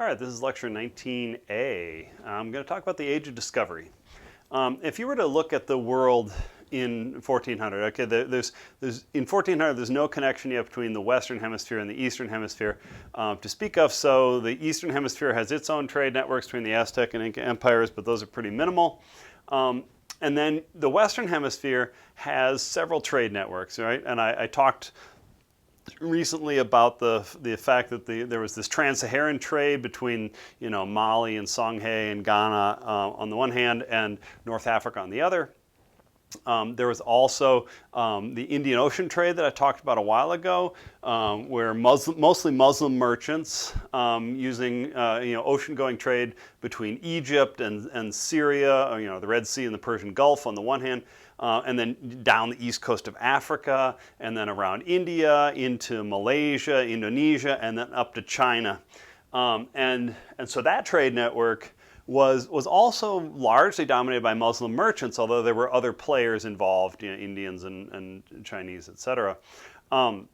All right, this is lecture 19A. I'm going to talk about the Age of Discovery. If you were to look at the world in 1400, okay, in 1400 there's no connection yet between the Western Hemisphere and the Eastern Hemisphere to speak of. So the Eastern Hemisphere has its own trade networks between the Aztec and Inca empires, but those are pretty minimal. And then the Western Hemisphere has several trade networks, right? And I talked recently about the fact that there was this trans-Saharan trade between Mali and Songhay and Ghana on the one hand and North Africa on the other. There was also the Indian Ocean trade that I talked about a while ago, where mostly Muslim merchants using ocean-going trade between Egypt and Syria, the Red Sea and the Persian Gulf on the one hand, and then down the east coast of Africa, and then around India, into Malaysia, Indonesia, and then up to China. And so that trade network was also largely dominated by Muslim merchants, although there were other players involved, Indians and Chinese, etc. And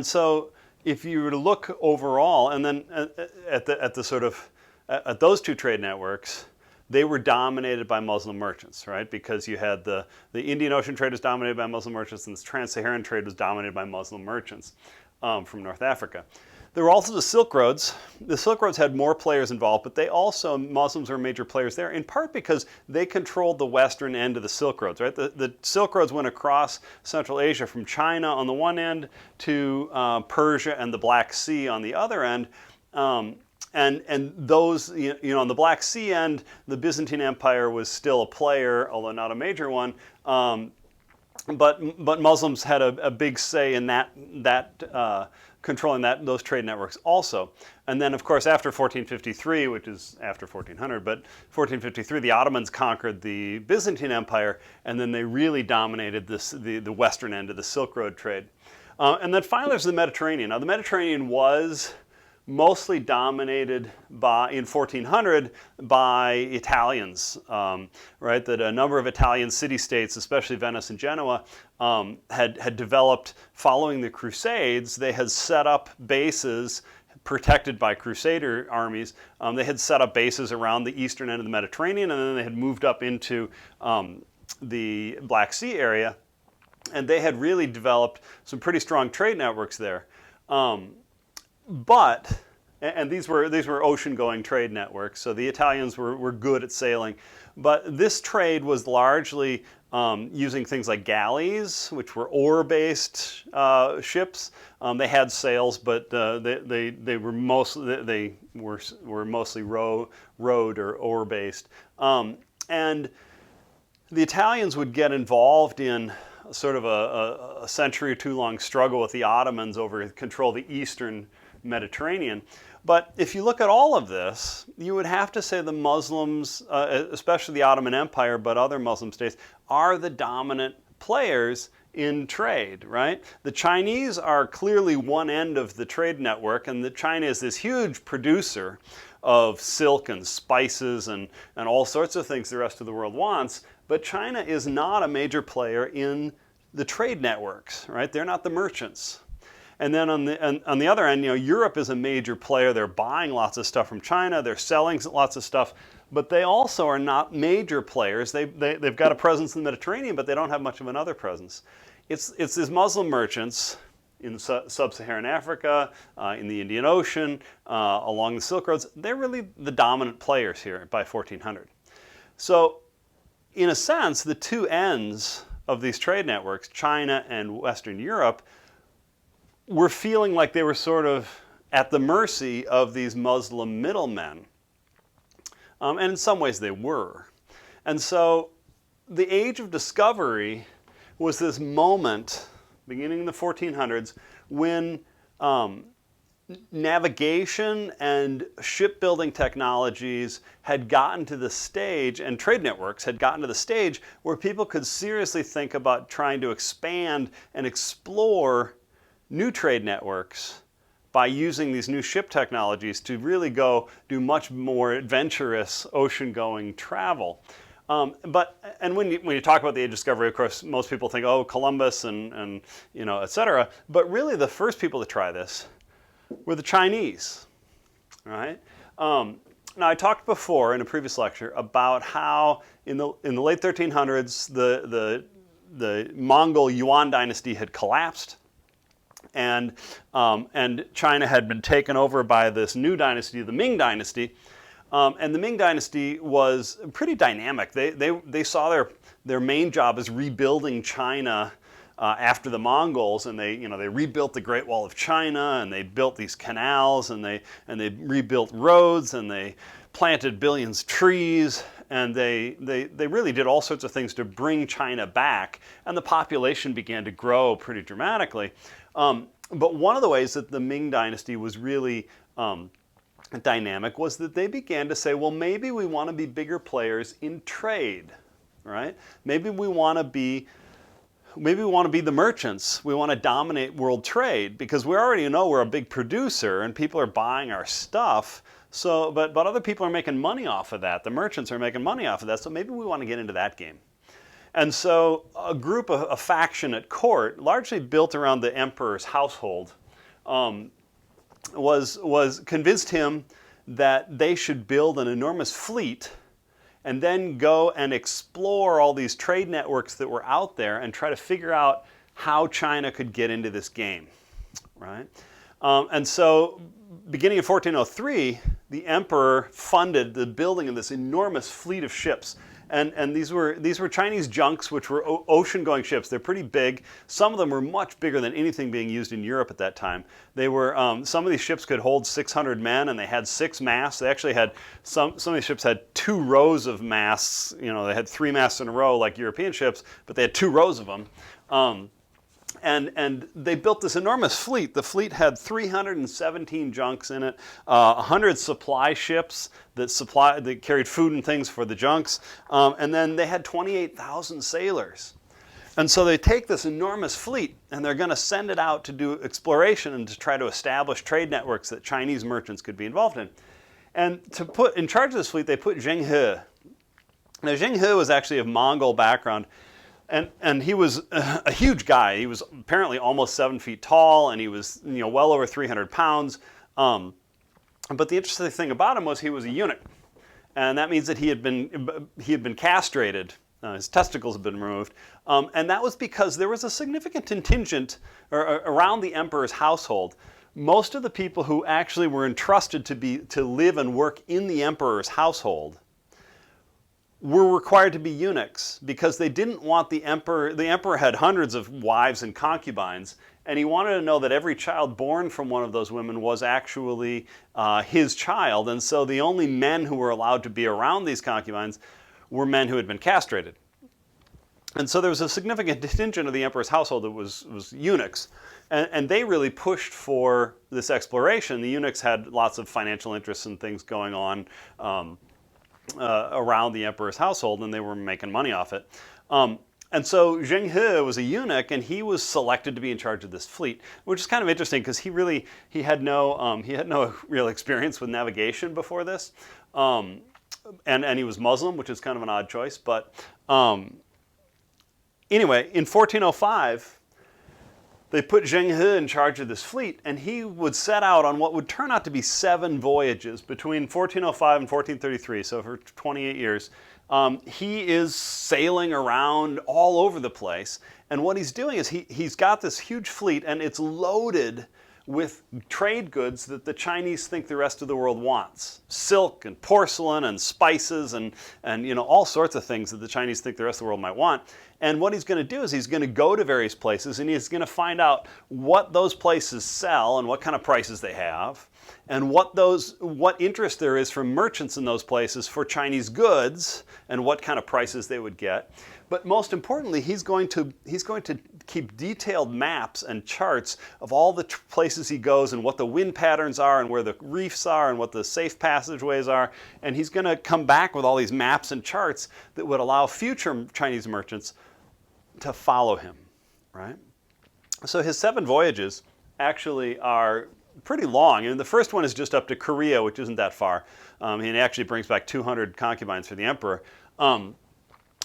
so if you were to look overall, and then at those two trade networks, they were dominated by Muslim merchants, right? Because you had the Indian Ocean trade was dominated by Muslim merchants, and the trans-Saharan trade was dominated by Muslim merchants from North Africa. There were also the Silk Roads. The Silk Roads had more players involved, but Muslims were major players there, in part because they controlled the western end of the Silk Roads, right? The Silk Roads went across Central Asia from China on the one end to Persia and the Black Sea on the other end. And those, on the Black Sea end, the Byzantine Empire was still a player, although not a major one. But Muslims had a big say in controlling those trade networks also. And then, of course, after 1453, which is after 1400, but 1453, the Ottomans conquered the Byzantine Empire, and then they really dominated the western end of the Silk Road trade. And then finally, there's the Mediterranean. Now, the Mediterranean was mostly dominated in 1400 by Italians, right? That a number of Italian city-states, especially Venice and Genoa, had developed following the Crusades. They had set up bases protected by Crusader armies. They had set up bases around the eastern end of the Mediterranean, and then they had moved up into the Black Sea area, and they had really developed some pretty strong trade networks there. And these were ocean-going trade networks, so the Italians were good at sailing. But this trade was largely using things like galleys, which were oar-based ships. They had sails, but they were mostly rowed or oar-based. And the Italians would get involved in sort of a century or two long struggle with the Ottomans over control of the eastern Mediterranean. But if you look at all of this, you would have to say the Muslims, especially the Ottoman Empire, but other Muslim states, are the dominant players in trade, right? The Chinese are clearly one end of the trade network, and China is this huge producer of silk and spices and all sorts of things the rest of the world wants, but China is not a major player in the trade networks, right? They're not the merchants. And then on the other end, Europe is a major player. They're buying lots of stuff from China. They're selling lots of stuff, but they also are not major players. They've got a presence in the Mediterranean, but they don't have much of another presence. It's these Muslim merchants in sub-Saharan Africa, in the Indian Ocean, along the Silk Roads. They're really the dominant players here by 1400. So, in a sense, the two ends of these trade networks, China and Western Europe, were feeling like they were sort of at the mercy of these Muslim middlemen. And in some ways they were. And so the Age of Discovery was this moment, beginning in the 1400s, when navigation and shipbuilding technologies had gotten to the stage, and trade networks had gotten to the stage where people could seriously think about trying to expand and explore new trade networks by using these new ship technologies to really go do much more adventurous ocean-going travel. And when you talk about the Age of Discovery, of course, most people think, oh, Columbus and et cetera. But really, the first people to try this were the Chinese. right? Now, I talked before in a previous lecture about how in the late 1300s the Mongol Yuan dynasty had collapsed, and China had been taken over by this new dynasty, the Ming dynasty. And the Ming dynasty was pretty dynamic. They saw their main job as rebuilding China after the Mongols, and they rebuilt the Great Wall of China, and they built these canals, and they rebuilt roads, and they planted billions of trees, and they really did all sorts of things to bring China back, and the population began to grow pretty dramatically. But one of the ways that the Ming dynasty was really dynamic was that they began to say, well, maybe we want to be bigger players in trade, right? Maybe we want to be the merchants. We want to dominate world trade because we already know we're a big producer and people are buying our stuff. So, but other people are making money off of that. The merchants are making money off of that. So maybe we want to get into that game. And so a faction at court, largely built around the emperor's household, was convinced him that they should build an enormous fleet and then go and explore all these trade networks that were out there and try to figure out how China could get into this game, right? And so beginning in 1403, the emperor funded the building of this enormous fleet of ships. And these were Chinese junks, which were ocean-going ships. They're pretty big. Some of them were much bigger than anything being used in Europe at that time. They were some of these ships could hold 600 men, and they had 6 masts. They actually had some of these ships had 2 rows of masts. You know, they had 3 masts in a row like European ships, but they had 2 rows of them. And they built this enormous fleet. The fleet had 317 junks in it, 100 supply ships that carried food and things for the junks, and then they had 28,000 sailors. And so they take this enormous fleet and they're going to send it out to do exploration and to try to establish trade networks that Chinese merchants could be involved in. And to put in charge of this fleet, they put Zheng He. Now, Zheng He was actually of Mongol background. And he was a huge guy. He was apparently almost 7 feet tall, and he was well over 300 pounds. But the interesting thing about him was he was a eunuch, and that means that he had been castrated. His testicles had been removed, and that was because there was a significant contingent around the emperor's household. Most of the people who actually were entrusted to live and work in the emperor's household were required to be eunuchs because they didn't want the emperor. The emperor had hundreds of wives and concubines, and he wanted to know that every child born from one of those women was actually his child. And so the only men who were allowed to be around these concubines were men who had been castrated. And so there was a significant contingent of the emperor's household that was eunuchs. And they really pushed for this exploration. The eunuchs had lots of financial interests and things going on around the emperor's household, and they were making money off it. And so Zheng He was a eunuch, and he was selected to be in charge of this fleet, which is kind of interesting because he had no real experience with navigation before this, and he was Muslim, which is kind of an odd choice. But anyway, in 1405. They put Zheng He in charge of this fleet, and he would set out on what would turn out to be 7 voyages between 1405 and 1433, so for 28 years. He is sailing around all over the place, and what he's doing is he's got this huge fleet, and it's loaded with trade goods that the Chinese think the rest of the world wants. Silk and porcelain and spices and all sorts of things that the Chinese think the rest of the world might want. And what he's going to do is he's going to go to various places and he's going to find out what those places sell and what kind of prices they have and what interest there is from merchants in those places for Chinese goods and what kind of prices they would get. But most importantly, he's going to keep detailed maps and charts of all the places he goes and what the wind patterns are and where the reefs are and what the safe passageways are. And he's going to come back with all these maps and charts that would allow future Chinese merchants to follow him, right? So his 7 voyages actually are pretty long. And the first one is just up to Korea, which isn't that far. He actually brings back 200 concubines for the emperor.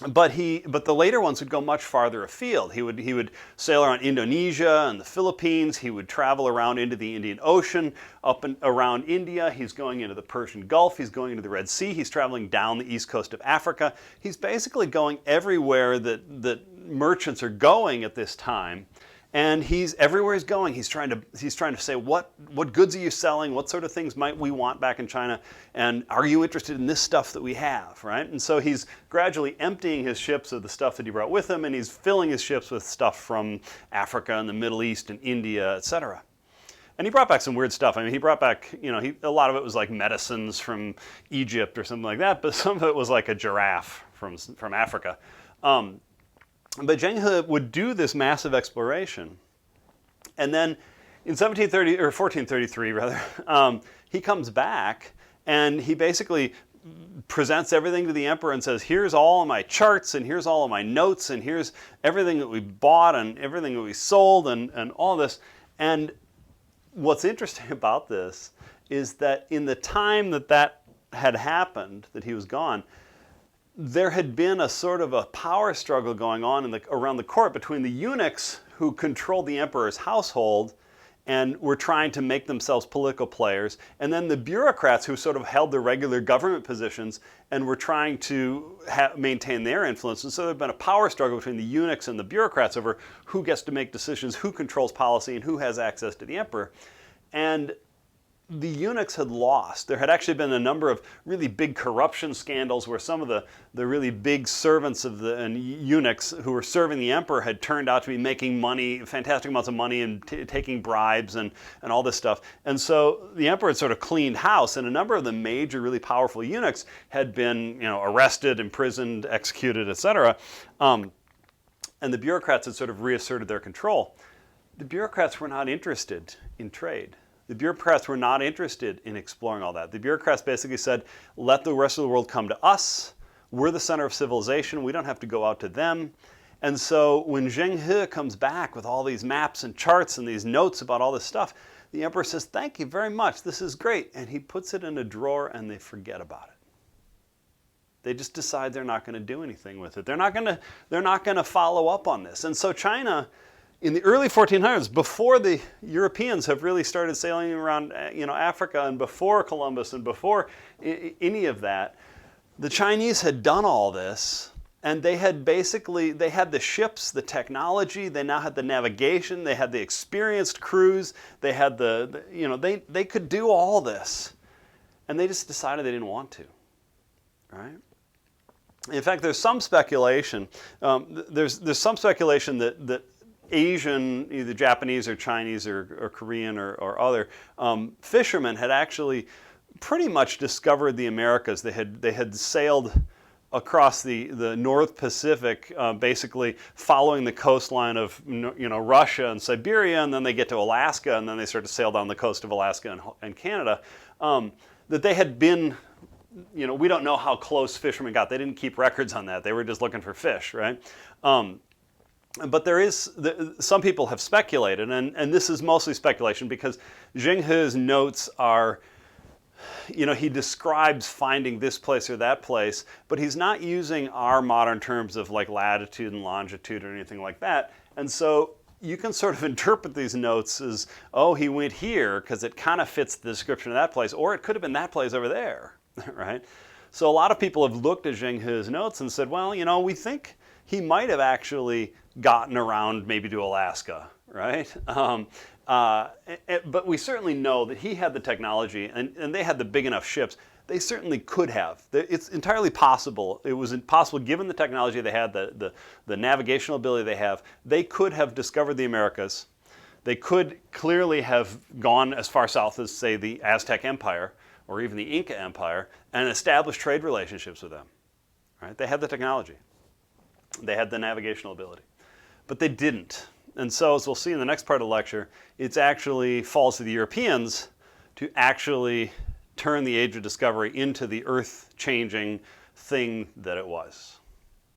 but the later ones would go much farther afield. He would sail around Indonesia and the Philippines. He would travel around into the Indian Ocean, up and around India. He's going into the Persian Gulf. He's going into the Red Sea. He's traveling down the east coast of Africa. He's basically going everywhere that merchants are going at this time. And everywhere he's going, he's trying to say, what goods are you selling? What sort of things might we want back in China? And are you interested in this stuff that we have, right? And so he's gradually emptying his ships of the stuff that he brought with him, and he's filling his ships with stuff from Africa and the Middle East and India, etc. And he brought back some weird stuff. I mean, he brought back, a lot of it was like medicines from Egypt or something like that, but some of it was like a giraffe from Africa. But Zheng He would do this massive exploration, and then in 1433 rather, he comes back and he basically presents everything to the emperor and says, here's all of my charts and here's all of my notes and here's everything that we bought and everything that we sold and all this. And what's interesting about this is that in the time that had happened, that he was gone, there had been a sort of a power struggle going on around the court between the eunuchs who controlled the emperor's household and were trying to make themselves political players, and then the bureaucrats who sort of held the regular government positions and were trying to maintain their influence. And so there had been a power struggle between the eunuchs and the bureaucrats over who gets to make decisions, who controls policy, and who has access to the emperor. And the eunuchs had lost. There had actually been a number of really big corruption scandals where some of the really big servants and eunuchs who were serving the emperor had turned out to be making money, fantastic amounts of money, and taking bribes and all this stuff. And so the emperor had sort of cleaned house, and a number of the major, really powerful eunuchs had been arrested, imprisoned, executed, etc. And the bureaucrats had sort of reasserted their control. The bureaucrats were not interested in trade. The bureaucrats were not interested in exploring all that. The bureaucrats basically said, let the rest of the world come to us. We're the center of civilization. We don't have to go out to them. And so when Zheng He comes back with all these maps and charts and these notes about all this stuff, the emperor says, thank you very much. This is great. And he puts it in a drawer and they forget about it. They just decide they're not going to do anything with it. They're not going to follow up on this. And so China, in the early 1400s, before the Europeans have really started sailing around Africa and before Columbus and before any of that, the Chinese had done all this, and they had the ships, the technology, they now had the navigation, they had the experienced crews, they had they could do all this, and they just decided they didn't want to, right? In fact, there's some speculation. There's some speculation that Asian, either Japanese or Chinese or Korean or other fishermen had actually pretty much discovered the Americas. They had sailed across the North Pacific, basically following the coastline of Russia and Siberia, and then they get to Alaska, and then they start to sail down the coast of Alaska and Canada. That they had been, we don't know how close fishermen got. They didn't keep records on that. They were just looking for fish, right? But some people have speculated, and this is mostly speculation because Zheng He's notes are, he describes finding this place or that place, but he's not using our modern terms of like latitude and longitude or anything like that. And so you can sort of interpret these notes as, oh, he went here because it kind of fits the description of that place, or it could have been that place over there, right? So a lot of people have looked at Zheng He's notes and said, well, we think he might have actually gotten around maybe to Alaska, right? But we certainly know that he had the technology and they had the big enough ships. They certainly could have. It's entirely possible. It was impossible given the technology they had, the navigational ability they have. They could have discovered the Americas. They could clearly have gone as far south as, say, the Aztec Empire or even the Inca Empire and established trade relationships with them, right? They had the technology. They had the navigational ability. But they didn't. And so, as we'll see in the next part of the lecture, it actually falls to the Europeans to actually turn the Age of Discovery into the earth-changing thing that it was.